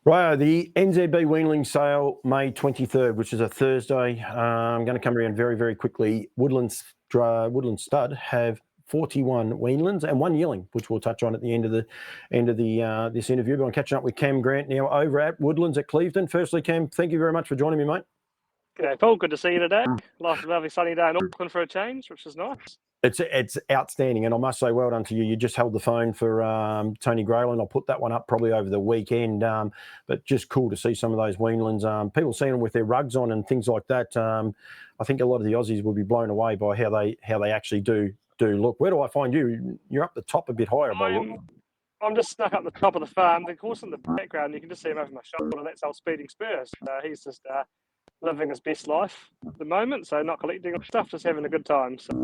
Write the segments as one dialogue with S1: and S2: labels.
S1: Right, the NZB weanling sale, May 23rd, which is a Thursday. I'm going to come around very, very quickly. Woodlands Stud have 41 weanlings and one yearling, which we'll touch on at the end of this interview. But I'm catching up with Cam Grant now over at Woodlands at Clevedon. Firstly, Cam, thank you very much for joining me, mate.
S2: G'day, Paul. Good to see you today. Lovely sunny day in Auckland for a change, which is nice.
S1: It's outstanding, and I must say well done to you. You just held the phone for Tony Grayland. I'll put that one up probably over the weekend, but just cool to see some of those weanlings. People seeing them with their rugs on and things like that. I think a lot of the Aussies will be blown away by how they actually do look. Where do I find you? You're up the top a bit higher.
S2: I'm just stuck up the top of the farm. The horse in the background, you can just see him over my shoulder. That's our Speeding Spurs. He's just living his best life at the moment, so not collecting stuff, just having a good time. So.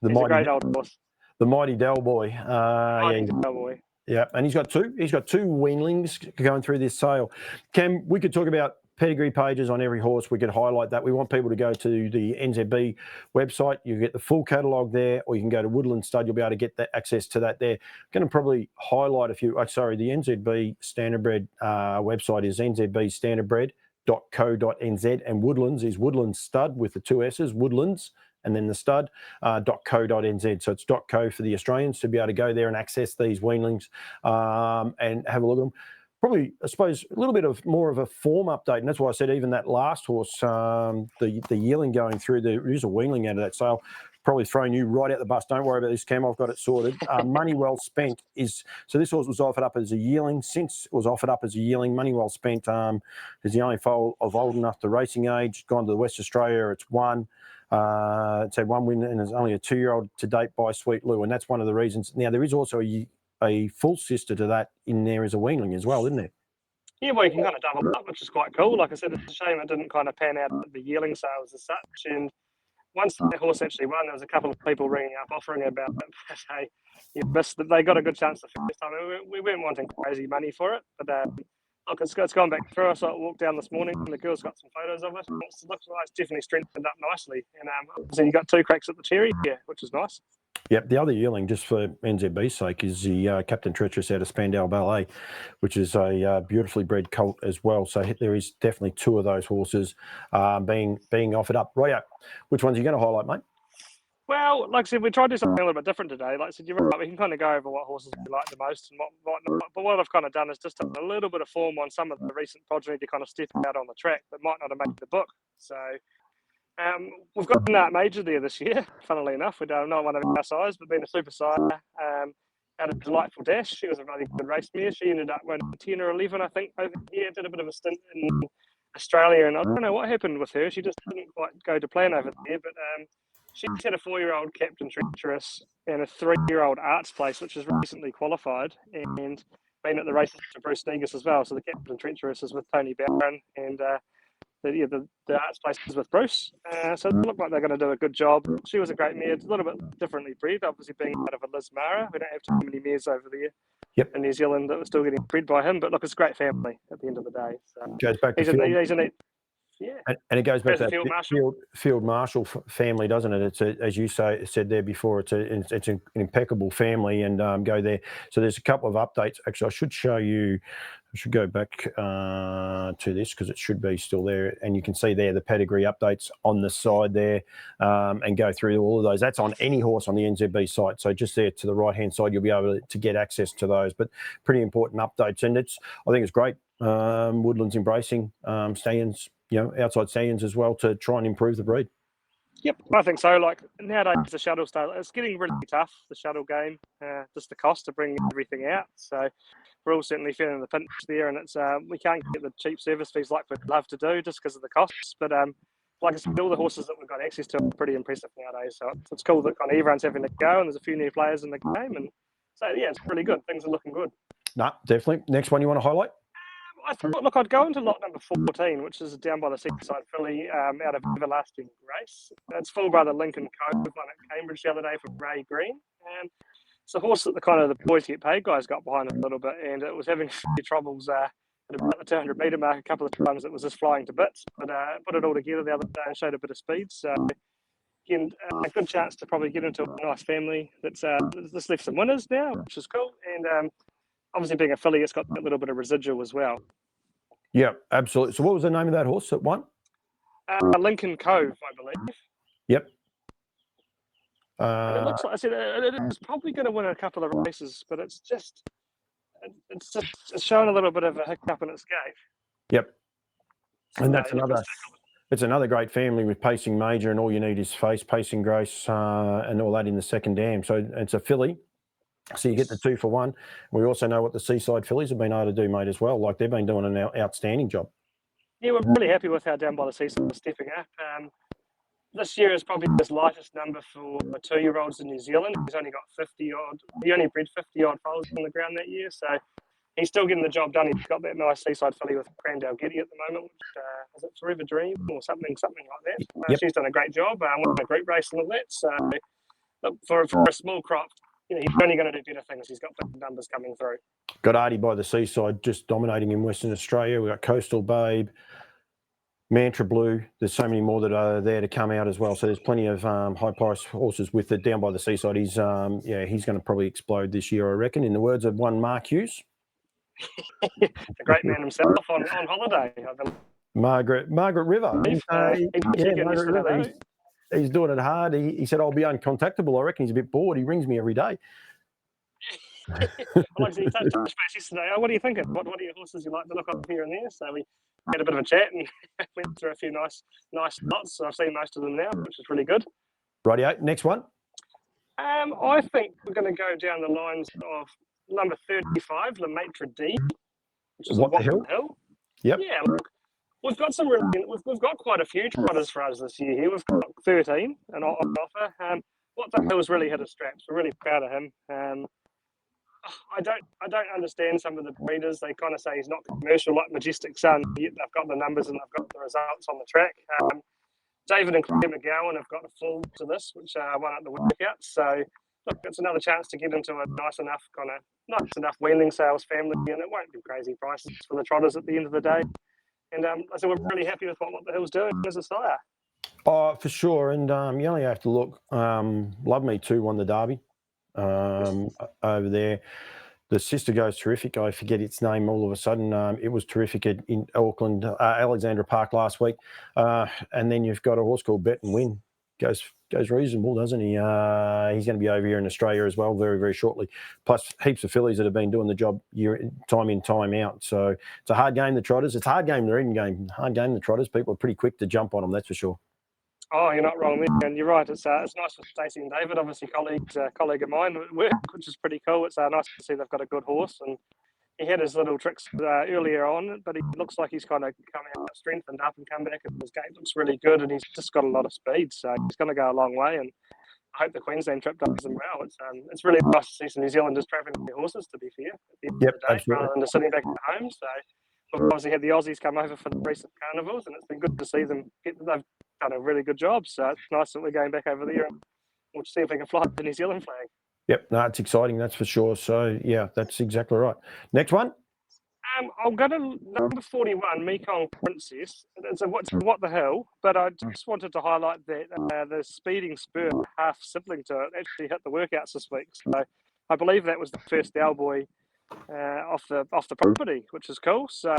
S2: He's a great old horse.
S1: The mighty Del Boy.
S2: Del Boy.
S1: Yeah, and he's got two weanlings going through this sale. Cam, we could talk about pedigree pages on every horse. We could highlight that. We want people to go to the NZB website. You get the full catalogue there, or you can go to Woodlands Stud. You'll be able to get that access to that there. I'm going to probably highlight a few. The NZB Standardbred website is nzbstandardbred.co.nz, and Woodlands is Woodlands Stud with the two S's, Woodlands, and then the stud, .co.nz. So it's .co for the Australians to be able to go there and access these weanlings and have a look at them. Probably, I suppose, a little bit of more of a form update. And that's why I said even that last horse, the yearling going through, there's a weanling out of that sale. Probably throwing you right out the bus. Don't worry about this, Cam. I've got it sorted. Money well spent is, so this horse was offered up as a yearling. Since it was offered up as a yearling, money well spent is the only foal of old enough to racing age. Gone to West Australia, it's won. It's had one win, and there's only a 2-year-old to date by Sweet Lou, and that's one of the reasons. Now, there is also a full sister to that in there as a weanling as well, isn't there?
S2: Yeah, well, you can kind of double up, which is quite cool. Like I said, it's a shame it didn't kind of pan out at the yearling sales as such. And once the horse actually won, there was a couple of people ringing up, offering about it. Hey, you missed it. They got a good chance the first time. We weren't wanting crazy money for it, but look, it's gone back through. So I walked down this morning, and the girls got some photos of it. It looks like it's definitely strengthened up nicely. And so you got 2 cracks at the cherry, which is nice.
S1: Yep, the other yearling, just for NZB's sake, is the Captain Treacherous out of Spandau Ballet, which is a beautifully bred colt as well. So there is definitely 2 of those horses being offered up. Right, which ones are you going to highlight, mate?
S2: Well, like I said, we tried to do something a little bit different today. Like I said, you're right, we can kind of go over what horses we like the most and what not. But what I've kind of done is just a little bit of form on some of the recent progeny to kind of step out on the track that might not have made the book. So we've got a major there this year, funnily enough. We're not one of our size, but being a super sire. Had a delightful dash. She was a really good race mare. She ended up winning 10 or 11, I think, over here. Did a bit of a stint in Australia, and I don't know what happened with her. She just didn't quite go to plan over there, but she's had a 4-year-old Captain Treacherous and a 3-year-old Arts Place, which is recently qualified, and been at the races to Bruce Negus as well. So the Captain Treacherous is with Tony Barron, and the Arts Place is with Bruce. So they look like they're going to do a good job. She was a great mare, a little bit differently bred, obviously being out of a Liz Mara. We don't have too many mares over there in New Zealand that were still getting bred by him, but look, it's a great family at the end of the day. So
S1: goes back to and it goes back to that Field Marshal family, doesn't it? It's as you said there before, it's an impeccable family, and go there. So there's a couple of updates. Actually, I should show you. I should go back to this because it should be still there, and you can see there the pedigree updates on the side there, and go through all of those. That's on any horse on the NZB site. So just there to the right hand side, you'll be able to get access to those. But pretty important updates, and I think it's great. Woodlands embracing stallions, outside stallions as well to try and improve the breed.
S2: Yep, I think so. Like nowadays, the shuttle style, it's getting really tough, the shuttle game, just the cost to bring everything out. So we're all certainly feeling the pinch there, and it's we can't get the cheap service fees like we'd love to do just because of the costs. But like I said, all the horses that we've got access to are pretty impressive nowadays. So it's cool that kind of everyone's having a go, and there's a few new players in the game, and so it's really good. Things are looking good.
S1: No, definitely. Next one you want to highlight?
S2: I thought, look, I'd go into lot number 14, which is down by the seaside filly out of Everlasting Grace. It's full brother Lincoln Cove, won at Cambridge the other day for Ray Green. It's a horse that the boys get paid guys got behind a little bit, and it was having a few troubles at about the 200 metre mark a couple of times. It was just flying to bits, but put it all together the other day and showed a bit of speed. So again, a good chance to probably get into a nice family that's just left some winners now, which is cool. And obviously being a filly, it's got a little bit of residual as well.
S1: Yeah, absolutely. So what was the name of that horse that won?
S2: Lincoln Cove, I believe.
S1: Yep.
S2: And it looks like, I said, it is probably going to win a couple of races, but it's showing a little bit of a hiccup in its gait.
S1: Yep.
S2: So,
S1: And it's another great family with Pacing Major, and all you need is Face, Pacing Grace, and all that in the second dam. So it's a filly. So you get the 2 for 1. We also know what the Seaside fillies have been able to do, mate, as well. Like, they've been doing an outstanding job.
S2: Yeah, we're really happy with how Down by the Seaside is stepping up. This year is probably his lightest number for 2-year-olds in New Zealand. He's only got 50-odd. He only bred 50-odd foals on the ground that year, so he's still getting the job done. He's got that nice Seaside filly with Crandale Giddy at the moment, which is it Forever Dream or something like that.
S1: Yep.
S2: She's done a great job. Won a group race and all that. So look, for a small crop, you know, he's only going to do better things. He's got big numbers coming through.
S1: Got Artie by the Seaside just dominating in Western Australia. We've got Coastal Babe, Mantra Blue. There's so many more that are there to come out as well. So there's plenty of high-priced horses with it. Down by the Seaside. He's going to probably explode this year, I reckon. In the words of one Mark Hughes,
S2: the great man himself on holiday.
S1: Margaret River. Margaret River. He's doing it hard. He said, "I'll be uncontactable." I reckon he's a bit bored. He rings me every day.
S2: Well, like I said, he touched base yesterday. Oh, what are you thinking? What are your horses you like to look up here and there? So we had a bit of a chat and went through a few nice lots. So I've seen most of them now, which is really good.
S1: Rightio. Next one.
S2: I think we're going to go down the lines of number 35, Le Maitre D, which is
S1: What the Hill? Yep.
S2: Yeah, look, we've got we've got quite a few trotters for us this year here. We've got 13 and on offer. What the Hill's really hit his straps. We're really proud of him. I don't understand some of the breeders. They kind of say he's not commercial like Majestic Sun, yet they've got the numbers and they've got the results on the track. David and Claire McGowan have got a full to this, which won at the workout. So look, it's another chance to get into a nice enough weanling sales family, and it won't be crazy prices for the trotters at the end of the day. And so we're really happy with what the Hill's doing as a sire.
S1: Oh, for sure. And you only have to look. Love Me Too won the Derby over there. The sister goes terrific. I forget its name all of a sudden. It was terrific in Auckland, Alexandra Park last week. And then you've got a horse called Bet and Win. Goes reasonable, doesn't he? He's going to be over here in Australia as well very, very shortly. Plus heaps of fillies that have been doing the job time in, time out. So it's a hard game, the trotters. It's a hard game, the reading game. Hard game, the trotters. People are pretty quick to jump on them, that's for sure.
S2: Oh, you're not wrong there, and you're right. It's nice for Stacey and David, obviously colleague of mine at work, which is pretty cool. It's nice to see they've got a good horse, and he had his little tricks earlier on, but he looks like he's kind of come out strengthened up and come back, and his gait looks really good, and he's just got a lot of speed, so he's going to go a long way. And I hope the Queensland trip does him well. It's really nice to see some New Zealanders travelling their horses, to be fair, at the end of the day, rather than just sitting back at home. So we've obviously had the Aussies come over for the recent carnivals, and it's been good to see them they've done a really good job. So it's nice that we're going back over there, and we'll see if we can fly the New Zealand flag.
S1: Yep, no, it's exciting, that's for sure. So yeah, that's exactly right. Next one.
S2: I'll go to number 41, Mekong Princess. It's what the hell? But I just wanted to highlight that the Speeding Spur, half sibling to it, actually hit the workouts this week. So I believe that was the first Owlboy off the property, which is cool. So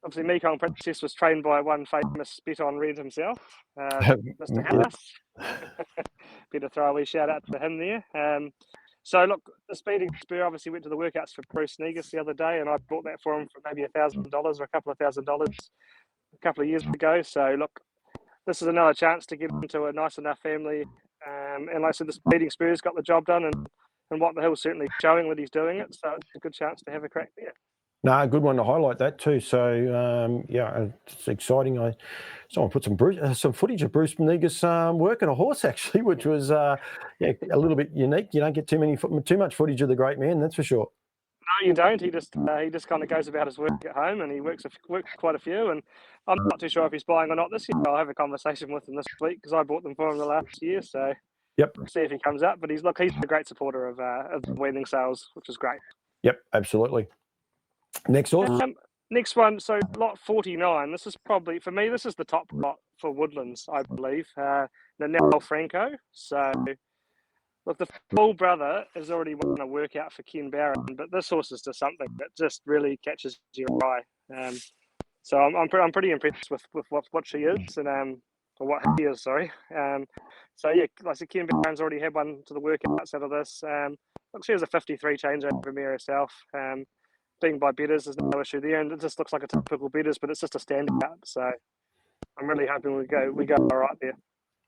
S2: obviously Mekong Princess was trained by one famous spit on Red himself, Mr. House. Better throw a wee shout out to him there. So look, the Speeding Spur obviously went to the workouts for Bruce Negus the other day, and I bought that for him for maybe $1,000 or a couple of $1,000 a couple of years ago. So look, this is another chance to get into a nice enough family. And like I said, the Speeding Spur's got the job done, and what the hell's certainly showing that he's doing it. So it's a good chance to have a crack there.
S1: No, good one to highlight that too. So yeah, it's exciting. Someone put some footage of Bruce Negus working a horse actually, which was a little bit unique. You don't get too much footage of the great man, that's for sure.
S2: No, you don't. He just kind of goes about his work at home, and he works quite a few. And I'm not too sure if he's buying or not this year. I'll have a conversation with him this week because I bought them for him the last year. So
S1: yep,
S2: see if he comes up. But he's a great supporter of weanling sales, which is great.
S1: Yep, absolutely. Next horse.
S2: Next one, so lot 49. This is probably, for me, this is the top lot for Woodlands, I believe. Nanel Franco. So, look, the full brother has already won a workout for Ken Barron, but this horse is just something that just really catches your eye. So I'm pretty impressed with what she is and or what he is, sorry. So yeah, like I said, Ken Brown's already had one to the workouts out of this. Look, she has a 53 changeover mare herself. Being by betters, there's no issue there, and it just looks like a typical betters, but it's just a standout. So I'm really hoping we go all right there.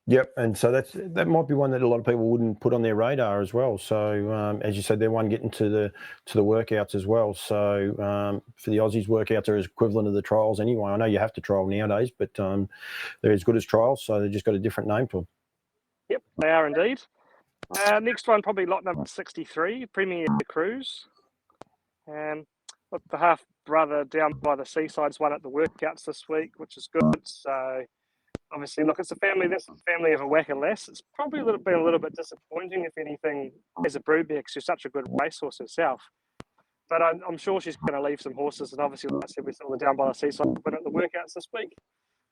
S1: Yep, and so that might be one that a lot of people wouldn't put on their radar as well. So as you said, they're one getting to the workouts as well. So for the Aussies, workouts are as equivalent to the trials anyway. I know you have to trial nowadays, but they're as good as trials, so they've just got a different name to them.
S2: Yep, they are indeed. Next one, probably lot number 63, Premier Cruise. Look, the half brother down by the seaside's won at the workouts this week, which is good. So obviously, look, it's a family. This family of a whacker lass. It's probably been a little bit disappointing, if anything, as a brood mare, because she's such a good racehorse herself. But I'm sure she's going to leave some horses. And obviously, like I said, we saw the down by the seaside win at the workouts this week,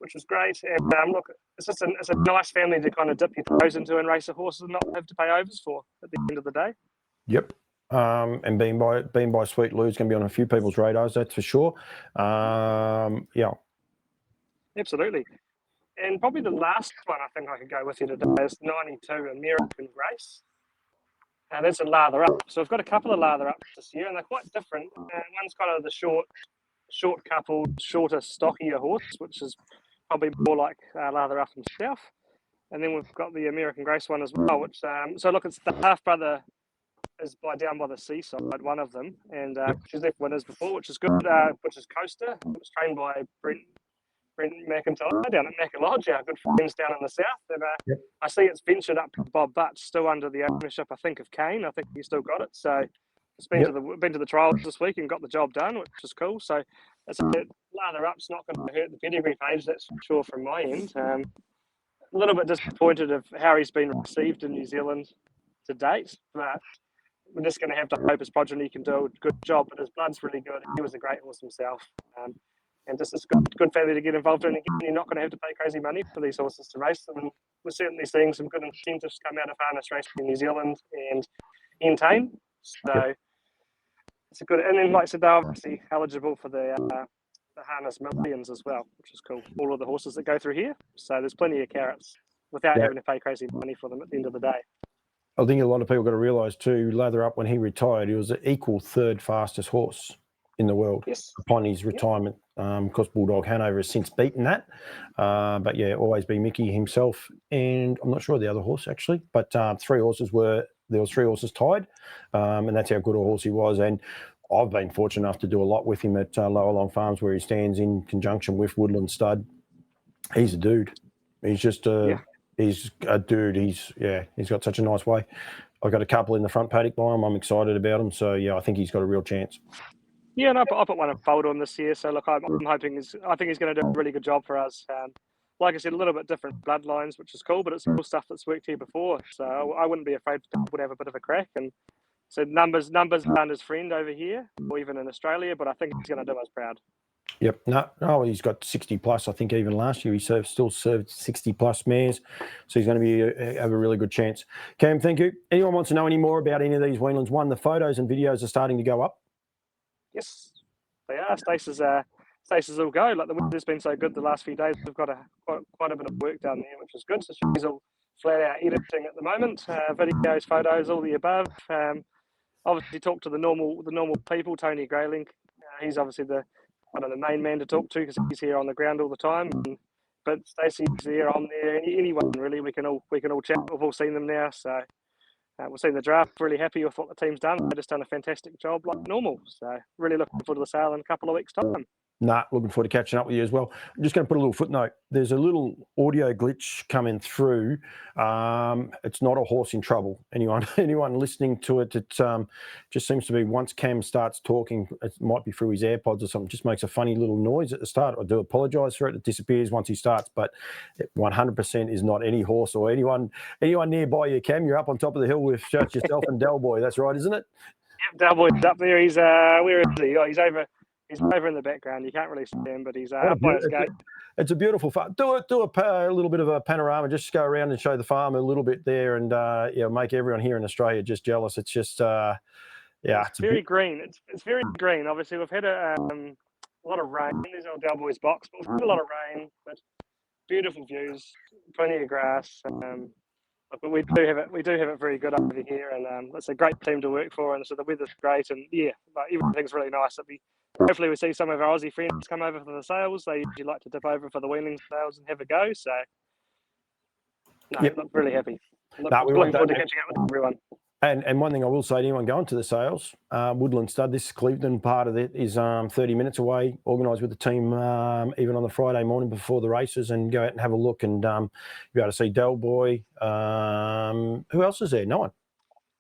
S2: which was great. And look, it's a nice family to kind of dip your toes into and race a horse and not have to pay overs for at the end of the day.
S1: Yep. And being by Sweet Lou's going to be on a few people's radars, that's for sure. Yeah.
S2: Absolutely. And probably the last one I think I could go with you today is 92 American Grace. And that's a lather up. So we've got a couple of lather ups this year, and they're quite different. One's kind of the short coupled, shorter, stockier horse, which is probably more like lather up himself. And then we've got the American Grace one as well, which so look, it's the half brother is down by the seaside, one of them, and she's left winners before, which is good. Which is Coaster. It was trained by Brent McIntyre down at Macca Lodge, our good friends down in the south. And, I see it's ventured up to Bob Butt, still under the ownership, I think, of Kane. I think he's still got it. So it's been to the trials this week and got the job done, which is cool. So it's lather up's not going to hurt the pedigree page, that's for sure from my end. A little bit disappointed of how he's been received in New Zealand to date, but we're just going to have to hope his progeny can do a good job. But his blood's really good. He was a great horse himself. And just it's good family to get involved in. Again, you're not going to have to pay crazy money for these horses to race them. And we're certainly seeing some good incentives come out of harness racing in New Zealand and in Tame. So it's a good. And then, like I said, they're obviously eligible for the harness millions as well, which is cool. All of the horses that go through here. So there's plenty of carrots without having to pay crazy money for them at the end of the day.
S1: I think a lot of people got to realise too, Lather Up, when he retired, he was the equal third fastest horse in the world upon his retirement. Of course, Bulldog Hanover has since beaten that. But yeah, always be Mickey himself. And I'm not sure the other horse actually, but there was three horses tied. And that's how good a horse he was. And I've been fortunate enough to do a lot with him at Lower Long Farms, where he stands in conjunction with Woodlands Stud. He's a dude. He's just he's a dude. He's got such a nice way. I've got a couple in the front paddock by him. I'm excited about him. So yeah, I think he's got a real chance.
S2: Yeah, and I put one in fold on this year. So look, I'm hoping I think he's going to do a really good job for us. Like I said, a little bit different bloodlines, which is cool, but it's cool stuff that's worked here before. So I wouldn't be afraid people would have a bit of a crack. And so numbers aren't his friend over here or even in Australia, but I think he's going to do us proud.
S1: Yep. No, he's got 60 plus. I think even last year he still served 60 plus mares. So he's going to have a really good chance. Cam, thank you. Anyone wants to know any more about any of these weanlings? One, the photos and videos are starting to go up.
S2: Yes, they are. Staces will go. Like the weather's been so good the last few days, we've got quite a bit of work down there, which is good. So she's all flat out editing at the moment. Videos, photos, all the above. Obviously, talk to the normal people. Tony Grayling, he's obviously one of the main man to talk to because he's here on the ground all the time. But Stacey's there, I'm there. Anyone really, we can all chat. We've all seen them now, so. We've seen the draft, really happy with what the team's done. They've just done a fantastic job like normal. So really looking forward to the sale in a couple of weeks' time.
S1: Looking forward to catching up with you as well. I'm just going to put a little footnote. There's a little audio glitch coming through. It's not a horse in trouble. Anyone listening to it, it just seems to be once Cam starts talking, it might be through his AirPods or something, just makes a funny little noise at the start. I do apologise for it. It disappears once he starts, but it 100% is not any horse or anyone nearby you, Cam. You're up on top of the hill with just yourself and Del Boy. That's right, isn't it?
S2: Yep, Del Boy's up there. He's where is he? Oh, he's over. He's over in the background. You can't really see him, but he's up by his gate.
S1: It's a beautiful farm. Do a little bit of a panorama. Just go around and show the farm a little bit there, and make everyone here in Australia just jealous. It's just it's
S2: very green. It's very green. Obviously, we've had a a lot of rain. There's old Delboy's box, but we've got a lot of rain, but beautiful views, plenty of grass. But we do have it very good over here, and it's a great team to work for, and so the weather's great, and yeah, like, everything's really nice. Hopefully we see some of our Aussie friends come over for the sales. They usually like to dip over for the weanling sales and have a go. So no,
S1: Yep.
S2: I'm really happy.
S1: We
S2: Looking forward to catching up with everyone.
S1: And one thing I will say to anyone going to the sales, Woodlands Stud, this Cleveland part of it is 30 minutes away, organised with the team even on the Friday morning before the races, and go out and have a look, and you'll be able to see Del Boy. Who else is there? No one.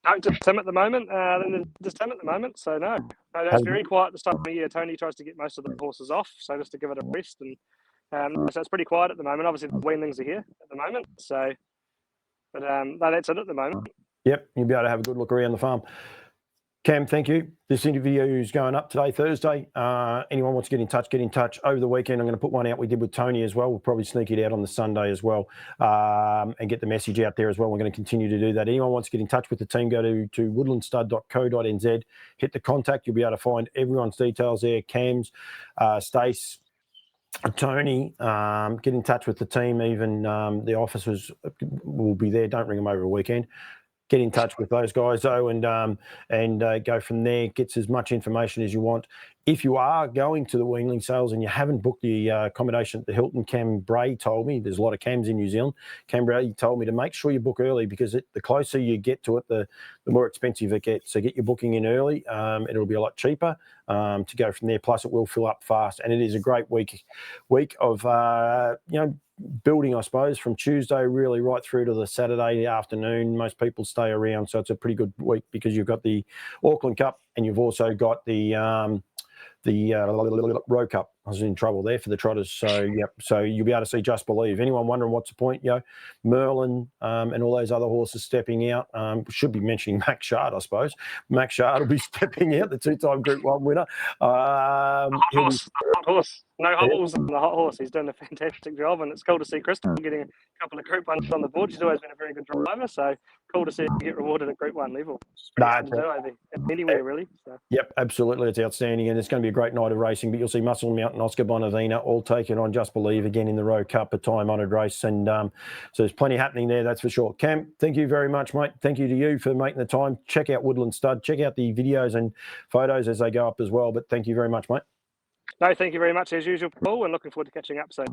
S2: No, just Tim at the moment. Just Tim at the moment. So no, it's very quiet this time of year. Tony tries to get most of the horses off, so just to give it a rest, and so it's pretty quiet at the moment. Obviously, the weanlings are here at the moment. So, but no, that's it at the moment.
S1: Yep, you'll be able to have a good look around the farm. Cam, thank you. This interview is going up today, Thursday. Anyone wants to get in touch. Over the weekend, I'm going to put one out we did with Tony as well. We'll probably sneak it out on the Sunday as well, and get the message out there as well. We're going to continue to do that. Anyone wants to get in touch with the team, go to woodlandstud.co.nz, hit the contact. You'll be able to find everyone's details there. Cam's, Stace, Tony, get in touch with the team. Even the officers will be there. Don't ring them over a weekend. Get in touch with those guys though, and go from there. Gets as much information as you want. If you are going to the weanling sales and you haven't booked the accommodation at the Hilton, Cam Bray told me, there's a lot of Cams in New Zealand. Cam Bray told me to make sure you book early, because the closer you get to it, the more expensive it gets. So get your booking in early. It'll be a lot cheaper to go from there. Plus, it will fill up fast, and it is a great week of building, I suppose, from Tuesday really right through to the Saturday afternoon. Most people stay around, so it's a pretty good week, because you've got the Auckland Cup and you've also got the Row Cup. I was in trouble there for the trotters. So yep. So you'll be able to see Just Believe. Anyone wondering what's the point? Merlin and all those other horses stepping out. Should be mentioning Max Shard, I suppose. Max Shard will be stepping out, the two-time Group 1 winner.
S2: Hot horse. No hobbles on the hot horse. He's done a fantastic job, and it's cool to see Kristen getting a couple of Group 1s on the board. She's always been a very good driver, so cool to see her get rewarded at Group 1 level. Anywhere really. So.
S1: Yep, absolutely. It's outstanding, and it's going to be a great night of racing. But you'll see Muscle Mountain, Oscar Bonavina all taking on Just Believe again in the Row Cup, a time-honoured race. And so there's plenty happening there, that's for sure. Cam, thank you very much, mate. Thank you to you for making the time. Check out Woodlands Stud. Check out the videos and photos as they go up as well. But thank you very much, mate.
S2: No, thank you very much as usual, Paul, and looking forward to catching up soon.